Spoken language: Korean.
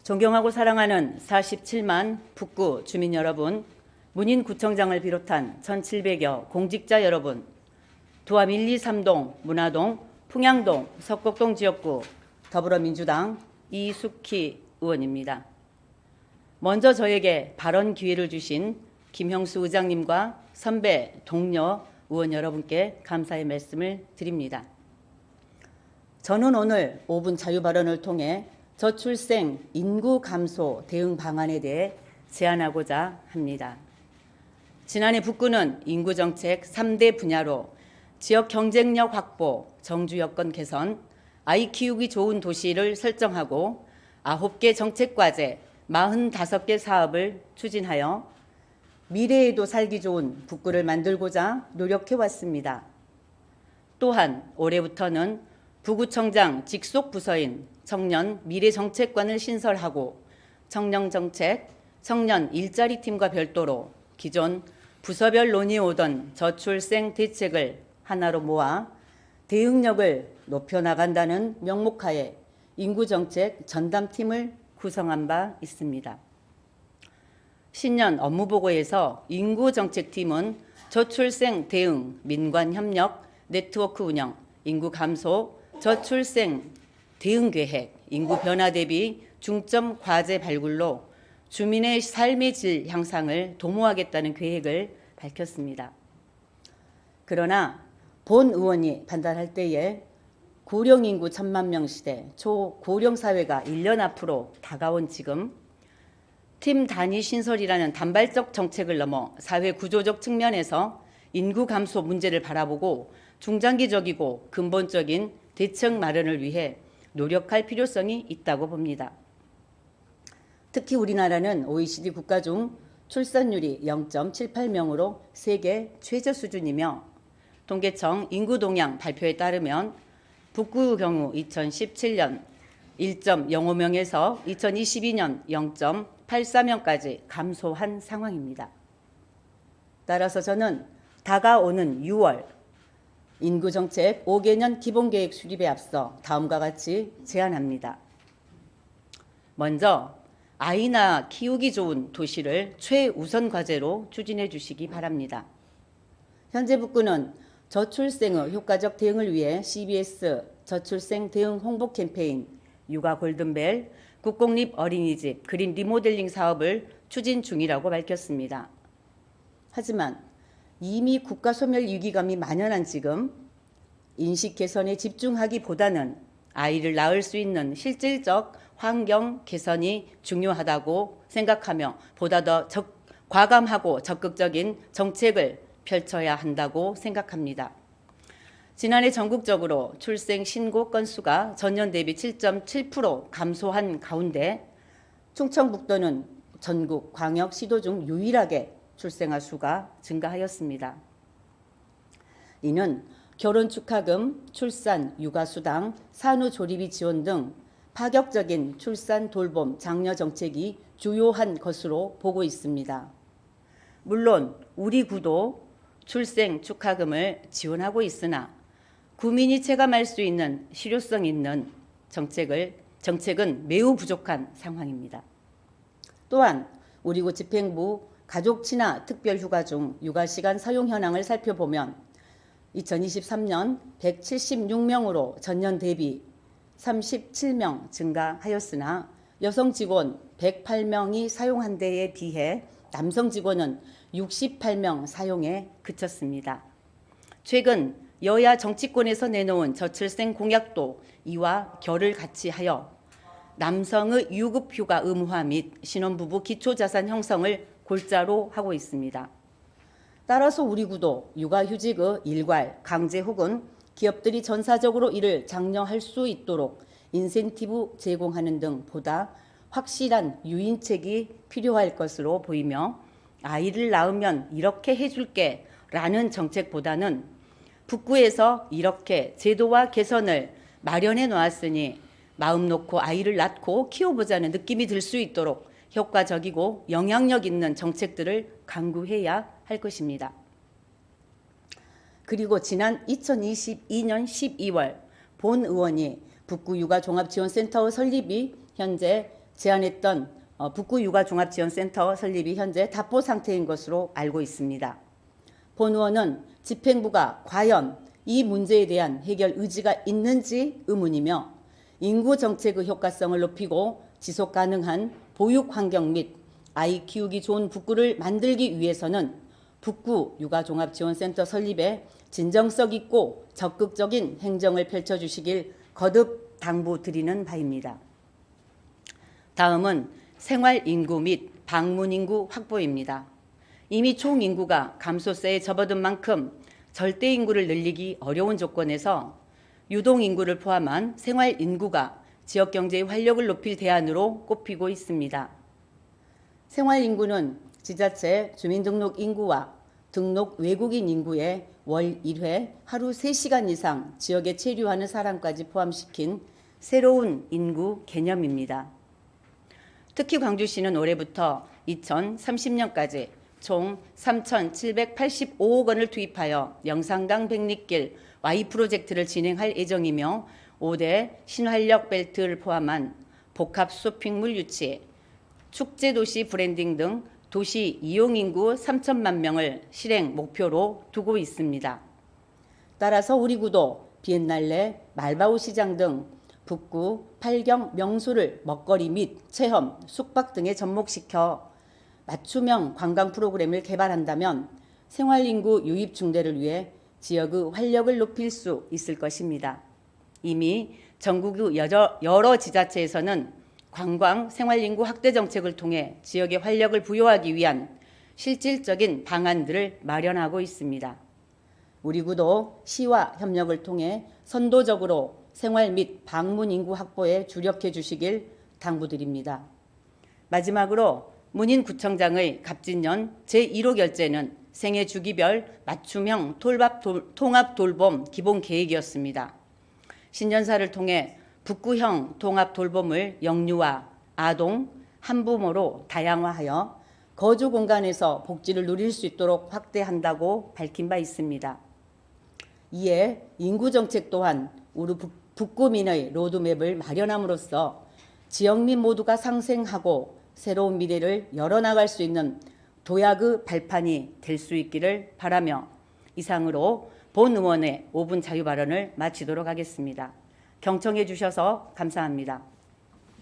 존경하고 사랑하는 47만 북구 주민 여러분, 문인구청장을 비롯한 1,700여 공직자 여러분, 두암 1, 2, 3동, 문화동, 풍양동, 석곡동 지역구 더불어민주당 이숙희 의원입니다. 먼저 저에게 발언 기회를 주신 김형수 의장님과 선배 동료 의원 여러분께 감사의 말씀을 드립니다. 저는 오늘 5분 자유 발언을 통해 저출생 인구 감소 대응 방안에 대해 제안하고자 합니다. 지난해 북구는 인구 정책 3대 분야로 지역 경쟁력 확보, 정주 여건 개선, 아이 키우기 좋은 도시를 설정하고 9개 정책 과제, 45개 사업을 추진하여 미래에도 살기 좋은 북구를 만들고자 노력해 왔습니다. 또한 올해부터는 부구청장 직속 부서인 청년 미래정책관을 신설하고 청년정책, 청년 일자리팀과 별도로 기존 부서별 논의오던 저출생 대책을 하나로 모아 대응력을 높여나간다는 명목하에 인구정책 전담팀을 구성한 바 있습니다. 신년 업무보고에서 인구정책팀은 저출생 대응, 민관협력, 네트워크 운영, 인구 감소, 저출생 대응 계획, 인구 변화 대비 중점 과제 발굴로 주민의 삶의 질 향상을 도모하겠다는 계획을 밝혔습니다. 그러나 본 의원이 판단할 때에 고령 인구 1,000만 명 시대, 초고령 사회가 1년 앞으로 다가온 지금 팀 단위 신설이라는 단발적 정책을 넘어 사회 구조적 측면에서 인구 감소 문제를 바라보고 중장기적이고 근본적인 대책 마련을 위해 노력할 필요성이 있다고 봅니다. 특히 우리나라는 OECD 국가 중 출산율이 0.78명으로 세계 최저 수준이며 통계청 인구 동향 발표에 따르면 북구의 경우 2017년 1.05명에서 2022년 0.84명까지 감소한 상황입니다. 따라서 저는 다가오는 6월 인구정책 5개년 기본계획 수립에 앞서 다음과 같이 제안합니다. 먼저 아이나 키우기 좋은 도시를 최우선 과제로 추진해 주시기 바랍니다. 현재 북구는 저출생의 효과적 대응을 위해 CBS 저출생 대응 홍보 캠페인 육아 골든벨, 국공립 어린이집 그린 리모델링 사업을 추진 중이라고 밝혔습니다. 하지만 이미 국가 소멸 위기감이 만연한 지금 인식 개선에 집중하기보다는 아이를 낳을 수 있는 실질적 환경 개선이 중요하다고 생각하며 보다 더 과감하고 적극적인 정책을 펼쳐야 한다고 생각합니다. 지난해 전국적으로 출생 신고 건수가 전년 대비 7.7% 감소한 가운데 충청북도는 전국 광역 시도 중 유일하게 출생아 수가 증가하였습니다. 이는 결혼 축하금, 출산 육아수당, 산후조리비 지원 등 파격적인 출산 돌봄 장려 정책이 주요한 것으로 보고 있습니다. 물론 우리 구도 출생 축하금을 지원하고 있으나 구민이 체감할 수 있는 실효성 있는 정책은 매우 부족한 상황입니다. 또한 우리 구 집행부 가족친화 특별휴가 중 육아시간 사용 현황을 살펴보면 2023년 176명으로 전년 대비 37명 증가하였으나 여성 직원 108명이 사용한 데에 비해 남성 직원은 68명 사용에 그쳤습니다. 최근 여야 정치권에서 내놓은 저출생 공약도 이와 결을 같이 하여 남성의 유급휴가 의무화 및 신혼부부 기초자산 형성을 골자로 하고 있습니다. 따라서 우리 구도 육아휴직의 일괄, 강제 혹은 기업들이 전사적으로 이를 장려할 수 있도록 인센티브 제공하는 등 보다 확실한 유인책이 필요할 것으로 보이며 아이를 낳으면 이렇게 해줄게 라는 정책보다는 북구에서 이렇게 제도와 개선을 마련해 놓았으니 마음 놓고 아이를 낳고 키워보자는 느낌이 들 수 있도록 효과적이고 영향력 있는 정책들을 강구해야 할 것입니다. 그리고 지난 2022년 12월 본 의원이 북구 육아 종합지원센터 설립이 현재 제안했던 북구 육아종합지원센터 설립이 현재 답보 상태인 것으로 알고 있습니다. 본 의원은 집행부가 과연 이 문제에 대한 해결 의지가 있는지 의문이며 인구 정책의 효과성을 높이고 지속 가능한 보육 환경 및 아이 키우기 좋은 북구를 만들기 위해서는 북구 육아종합지원센터 설립에 진정성 있고 적극적인 행정을 펼쳐주시길 거듭 당부드리는 바입니다. 다음은 생활인구 및 방문인구 확보입니다. 이미 총인구가 감소세에 접어든 만큼 절대인구를 늘리기 어려운 조건에서 유동인구를 포함한 생활인구가 지역경제의 활력을 높일 대안으로 꼽히고 있습니다. 생활인구는 지자체 주민등록 인구와 등록 외국인 인구의 월 1회 하루 3시간 이상 지역에 체류하는 사람까지 포함시킨 새로운 인구 개념입니다. 특히 광주시는 올해부터 2030년까지 총 3,785억 원을 투입하여 영상강 백리길 Y 프로젝트를 진행할 예정이며 5대 신활력 벨트를 포함한 복합 쇼핑몰 유치, 축제도시 브랜딩 등 도시 이용인구 3천만 명을 실행 목표로 두고 있습니다. 따라서 우리 구도 비엔날레, 말바우 시장 등 북구, 팔경, 명소를 먹거리 및 체험, 숙박 등에 접목시켜 맞춤형 관광 프로그램을 개발한다면 생활인구 유입 증대를 위해 지역의 활력을 높일 수 있을 것입니다. 이미 전국의 여러 지자체에서는 관광 생활인구 확대 정책을 통해 지역의 활력을 부여하기 위한 실질적인 방안들을 마련하고 있습니다. 우리 구도 시와 협력을 통해 선도적으로 생활 및 방문 인구 확보에 주력해 주시길 당부드립니다. 마지막으로 문인구청장의 갑진년 제1호 결재는 생애 주기별 맞춤형 통합 돌봄 기본 계획이었습니다. 신년사를 통해 북구형 통합 돌봄을 영유아, 아동, 한부모로 다양화하여 거주 공간에서 복지를 누릴 수 있도록 확대한다고 밝힌 바 있습니다. 이에 인구정책 또한 우리 북구민의 로드맵을 마련함으로써 지역민 모두가 상생하고 새로운 미래를 열어나갈 수 있는 도약의 발판이 될 수 있기를 바라며 이상으로 본 의원의 5분 자유 발언을 마치도록 하겠습니다. 경청해 주셔서 감사합니다.